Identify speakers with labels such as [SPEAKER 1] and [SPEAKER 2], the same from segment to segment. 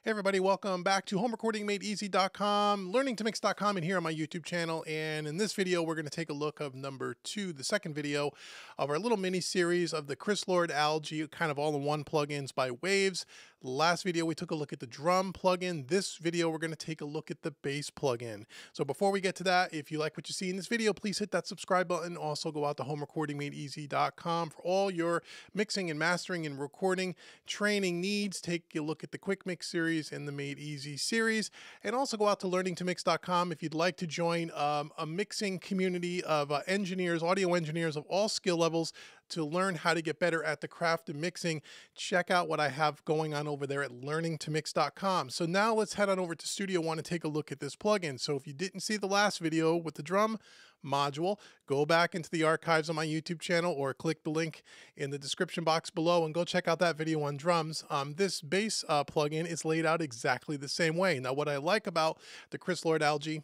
[SPEAKER 1] Hey everybody, welcome back to homerecordingmadeeasy.com, learningtomix.com, and here on my YouTube channel. And in this video, we're going to take a look of number 2, the second video of our little mini series of the Chris Lord Algae kind of all-in-one plugins by Waves. The last video, we took a look at the drum plugin. This video, we're going to take a look at the bass plugin. So before we get to that, if you like what you see in this video, please hit that subscribe button. Also go out to homerecordingmadeeasy.com for all your mixing and mastering and recording training needs. Take a look at the Quick Mix series and the Made Easy series, and also go out to learningtomix.com if you'd like to join a mixing community of engineers, audio engineers of all skill levels to learn how to get better at the craft of mixing. Check out what I have going on over there at learningtomix.com. So now let's head on over to Studio One and take a look at this plugin. So if you didn't see the last video with the drum module, go back into the archives on my YouTube channel or click the link in the description box below and go check out that video on drums. This bass plugin is laid out exactly the same way. Now, what I like about the Chris Lord Algae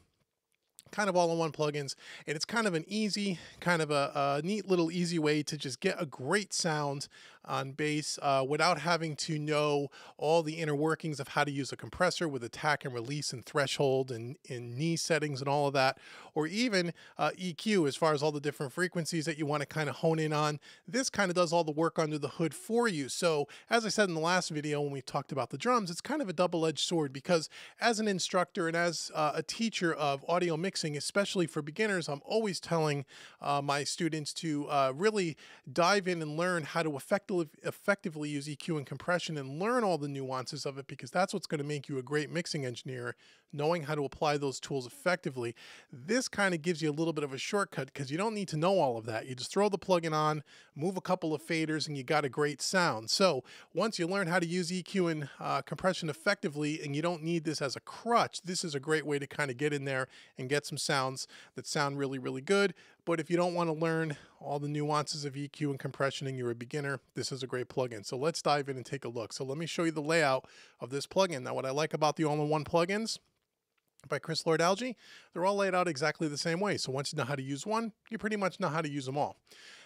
[SPEAKER 1] kind of all-in-one plugins, and it's kind of an easy, kind of a neat little easy way to just get a great sound on bass without having to know all the inner workings of how to use a compressor with attack and release and threshold and knee settings and all of that, or even EQ as far as all the different frequencies that you want to kind of hone in on. This kind of does all the work under the hood for you. So as I said in the last video when we talked about the drums, it's kind of a double-edged sword, because as an instructor and as a teacher of audio mixing, especially for beginners, I'm always telling my students to really dive in and learn how to effectively use EQ and compression and learn all the nuances of it, because that's what's going to make you a great mixing engineer, knowing how to apply those tools effectively. This kind of gives you a little bit of a shortcut because you don't need to know all of that. You just throw the plugin on, move a couple of faders, and you got a great sound. So once you learn how to use EQ and compression effectively, and you don't need this as a crutch, this is a great way to kind of get in there and get some sounds that sound really, really good. But if you don't want to learn all the nuances of EQ and compression and you're a beginner, this is a great plugin. So let's dive in and take a look. So let me show you the layout of this plugin. Now, what I like about the all-in-one plugins by Chris Lord Algae, they're all laid out exactly the same way. So once you know how to use one, you pretty much know how to use them all.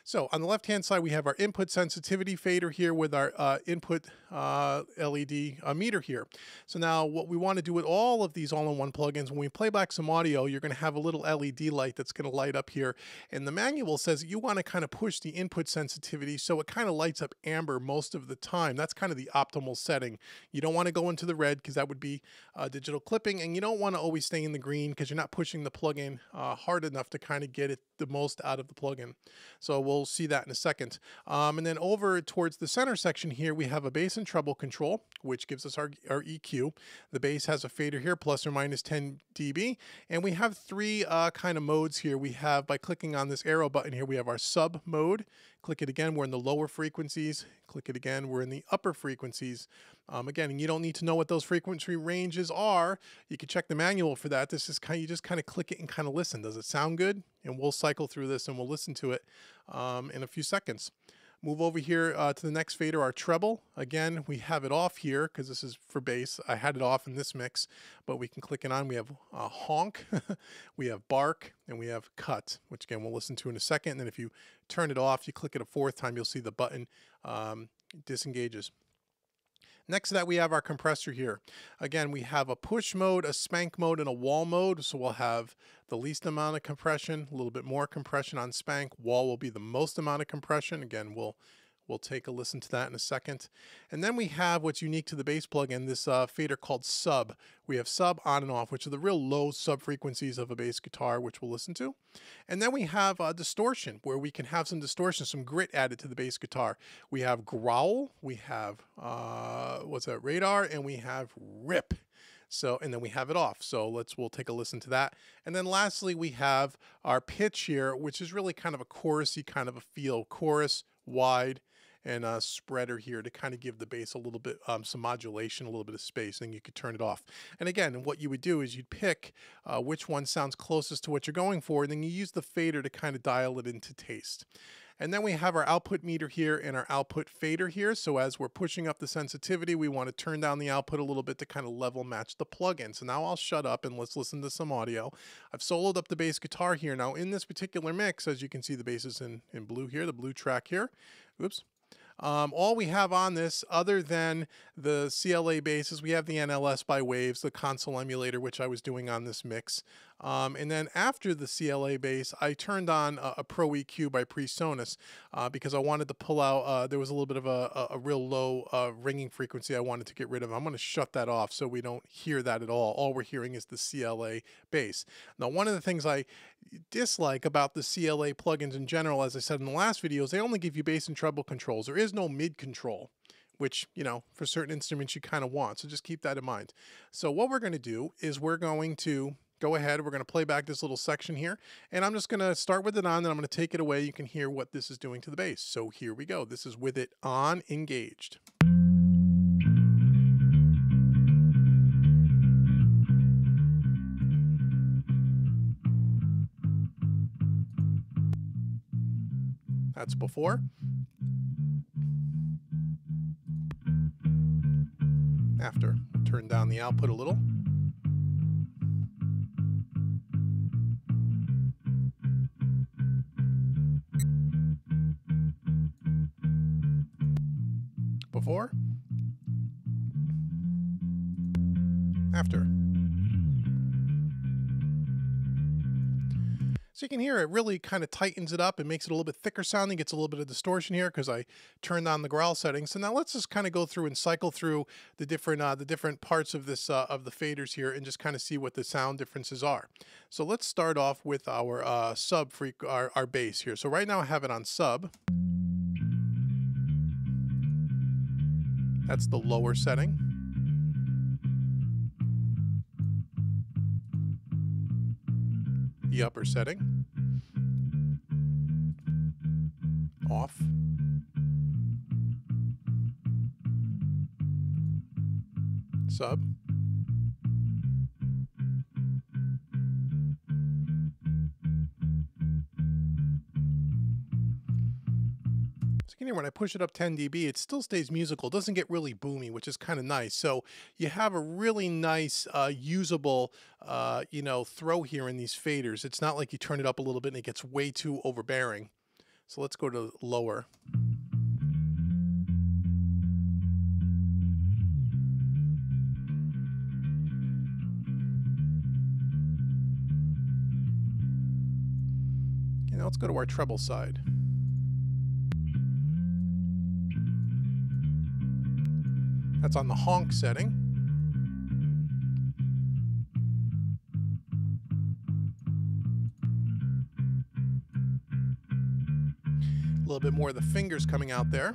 [SPEAKER 1] So on the left-hand side, we have our input sensitivity fader here with our input LED meter here. So now what we want to do with all of these all-in-one plugins, when we play back some audio, you're going to have a little LED light that's going to light up here. And the manual says you want to kind of push the input sensitivity so it kind of lights up amber most of the time. That's kind of the optimal setting. You don't want to go into the red because that would be digital clipping, and you don't want to always stay in the green because you're not pushing the plugin hard enough to kind of get it the most out of the plugin. So we'll see that in a second. And then over towards the center section here, we have a bass and treble control, which gives us our EQ. The bass has a fader here, plus or minus 10 dB. And we have three kind of modes here. We have, by clicking on this arrow button here, we have our sub mode. Click it again, we're in the lower frequencies. Click it again, we're in the upper frequencies. Again, you don't need to know what those frequency ranges are. You can check the manual for that. This is kind of, you just kind of click it and kind of listen. Does it sound good? And we'll cycle through this and we'll listen to it in a few seconds. Move over here to the next fader, our treble. Again, we have it off here because this is for bass. I had it off in this mix, but we can click it on. We have honk, we have bark, and we have cut, which again, we'll listen to in a second. And then if you turn it off, you click it a fourth time, you'll see the button disengages. Next to that, we have our compressor here. Again, we have a push mode, a spank mode, and a wall mode. So we'll have the least amount of compression, a little bit more compression on spank. Wall will be the most amount of compression. Again, we'll take a listen to that in a second. And then we have what's unique to the bass plugin, this fader called sub. We have sub, on, and off, which are the real low sub frequencies of a bass guitar, which we'll listen to. And then we have distortion, where we can have some distortion, some grit added to the bass guitar. We have growl, we have, radar, and we have rip. So, and then we have it off. So we'll take a listen to that. And then lastly, we have our pitch here, which is really kind of a chorusy kind of a feel. Chorus, wide, and a spreader here to kind of give the bass a little bit, some modulation, a little bit of space, and you could turn it off. And again, what you would do is you'd pick which one sounds closest to what you're going for, and then you use the fader to kind of dial it into taste. And then we have our output meter here and our output fader here. So as we're pushing up the sensitivity, we want to turn down the output a little bit to kind of level match the plugin. So now I'll shut up and let's listen to some audio. I've soloed up the bass guitar here. Now in this particular mix, as you can see, the bass is in blue here, the blue track here. Oops. All we have on this, other than the CLA Bass, is we have the NLS by Waves, the console emulator, which I was doing on this mix. And then after the CLA Bass, I turned on a Pro EQ by PreSonus because I wanted to pull out, there was a little bit of a real low ringing frequency I wanted to get rid of. I'm going to shut that off so we don't hear that at all. All we're hearing is the CLA Bass. Now, one of the things I dislike about the CLA plugins in general, as I said in the last videos, they only give you bass and treble controls. There is no mid control, which, you know, for certain instruments you kind of want. So just keep that in mind. So what we're going to do is we're going to go ahead, we're going to play back this little section here, and I'm just going to start with it on, then I'm going to take it away. You can hear what this is doing to the bass. So here we go. This is with it on, engaged. That's before. After. We'll turn down the output a little. Before. After. So you can hear it really kind of tightens it up and makes it a little bit thicker sounding. Gets a little bit of distortion here because I turned on the growl settings. So now let's just kind of go through and cycle through the different parts of this of the faders here and just kind of see what the sound differences are. So let's start off with our our bass here. So right now I have it on sub. That's the lower setting. The upper setting. Off. Sub. So you can hear when I push it up 10 dB, it still stays musical. It doesn't get really boomy, which is kind of nice. So you have a really nice, usable, you know, throw here in these faders. It's not like you turn it up a little bit and it gets way too overbearing. So let's go to lower. Okay, now let's go to our treble side. That's on the honk setting. A little bit more of the fingers coming out there.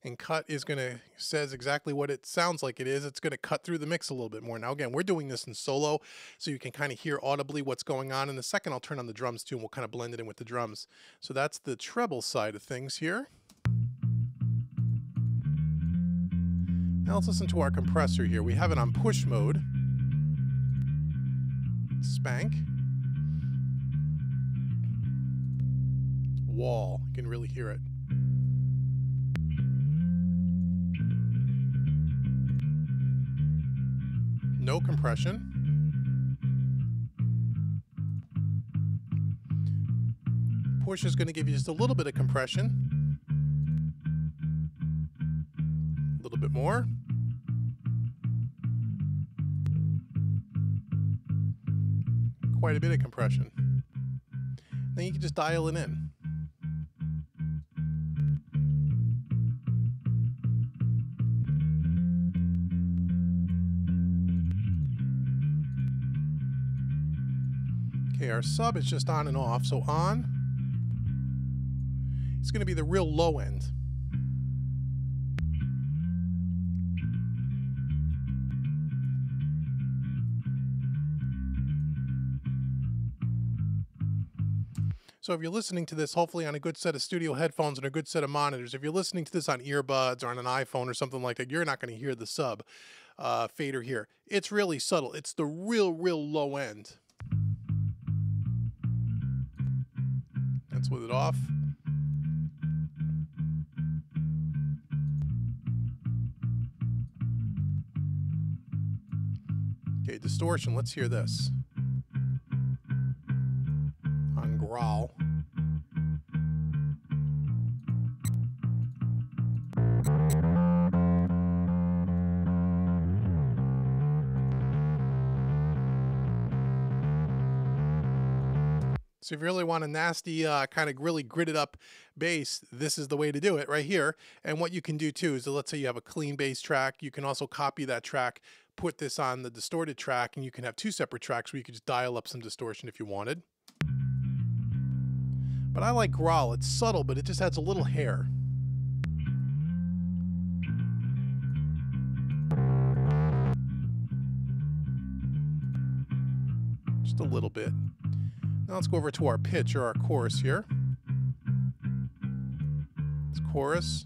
[SPEAKER 1] And cut is going to, says exactly what it sounds like it is. It's going to cut through the mix a little bit more. Now again, we're doing this in solo, so you can kind of hear audibly what's going on. In a second, I'll turn on the drums too, and we'll kind of blend it in with the drums. So that's the treble side of things here. Now let's listen to our compressor here. We have it on push mode. Spank. Wall, you can really hear it. No compression. Push is going to give you just a little bit of compression. A little bit more. Quite a bit of compression. Then you can just dial it in. Okay, our sub is just on and off. So on, it's going to be the real low end. So if you're listening to this, hopefully on a good set of studio headphones and a good set of monitors, if you're listening to this on earbuds or on an iPhone or something like that, you're not going to hear the sub fader here. It's really subtle. It's the real low end. That's with it off. Okay, distortion, let's hear this. On growl. So if you really want a nasty, kind of really gritted up bass, this is the way to do it right here. And what you can do too is, let's say you have a clean bass track, you can also copy that track, put this on the distorted track, and you can have two separate tracks where you could just dial up some distortion if you wanted. But I like growl. It's subtle, but it just adds a little hair. Just a little bit. Now let's go over to our pitch or our chorus here. It's chorus.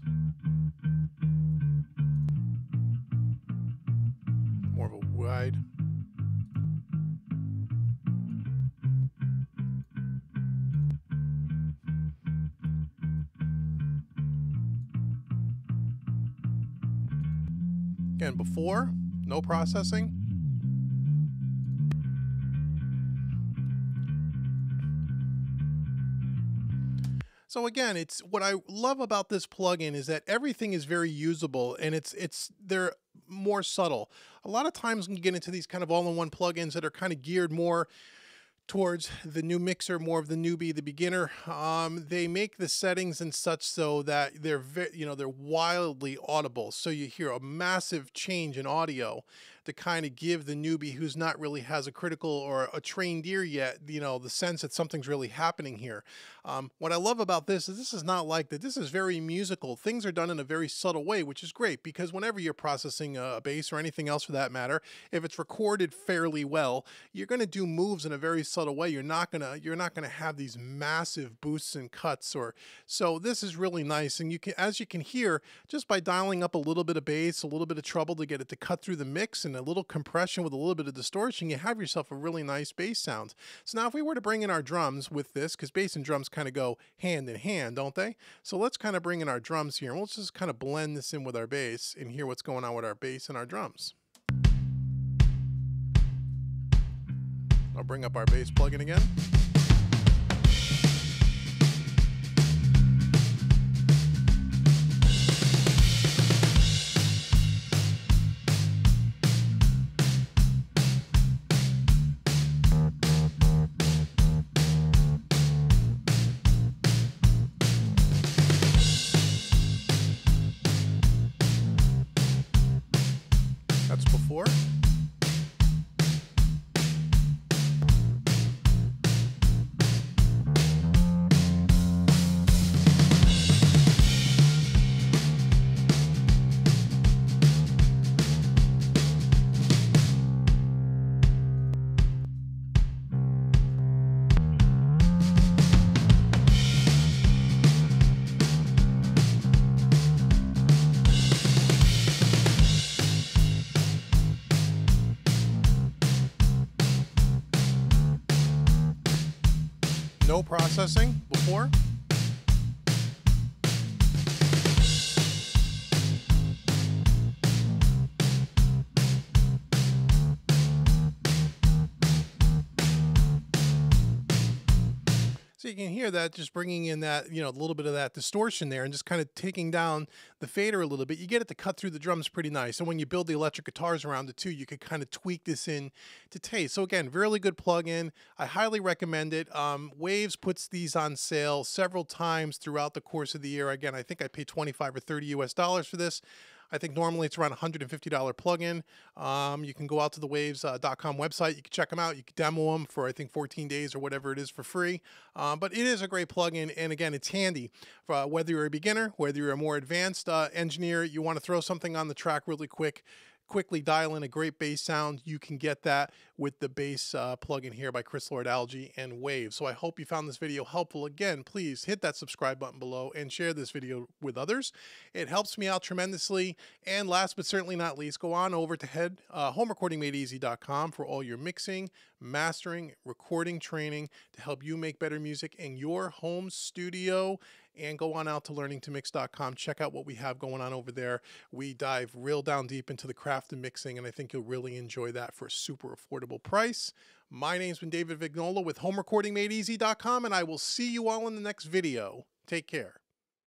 [SPEAKER 1] More of a wide. Again, before, no processing. So again, it's what I love about this plugin is that everything is very usable, and they're more subtle. A lot of times when you get into these kind of all-in-one plugins that are kind of geared more towards the new mixer, more of the newbie, the beginner, they make the settings and such so that they're they're wildly audible. So you hear a massive change in audio to kind of give the newbie who's not really has a critical or a trained ear yet, the sense that something's really happening here. What I love about this is not like that. This is very musical. Things are done in a very subtle way, which is great because whenever you're processing a bass or anything else for that matter, if it's recorded fairly well, you're going to do moves in a very subtle way. You're not gonna have these massive boosts and cuts, so this is really nice. And as you can hear, just by dialing up a little bit of bass, a little bit of treble to get it to cut through the mix, and a little compression with a little bit of distortion, you have yourself a really nice bass sound. So now if we were to bring in our drums with this, because bass and drums kind of go hand in hand, don't they? So let's kind of bring in our drums here, and we'll just kind of blend this in with our bass and hear what's going on with our bass and our drums. I'll bring up our bass plugin again. That's before. No processing before. So you can hear that just bringing in that, a little bit of that distortion there and just kind of taking down the fader a little bit. You get it to cut through the drums pretty nice. And when you build the electric guitars around it too, you could kind of tweak this in to taste. So again, really good plugin. I highly recommend it. Waves puts these on sale several times throughout the course of the year. Again, I think I paid $25 or $30 US for this. I think normally it's around $150 plugin. You can go out to the waves.com website. You can check them out. You can demo them for, I think, 14 days or whatever it is for free. But it is a great plugin. And again, it's handy for whether you're a beginner, whether you're a more advanced engineer, you want to throw something on the track really quickly dial in a great bass sound. You can get that with the bass plugin here by Chris Lord Algae and Wave. So I hope you found this video helpful. Again, please hit that subscribe button below and share this video with others. It helps me out tremendously. And last but certainly not least, go on over to homerecordingmadeeasy.com for all your mixing, mastering, recording training to help you make better music in your home studio and go on out to learningtomix.com. Check out what we have going on over there. We dive real down deep into the craft of mixing, and I think you'll really enjoy that for a super affordable price. My name's been David Vignola with HomeRecordingMadeEasy.com, and I will see you all in the next video. Take care.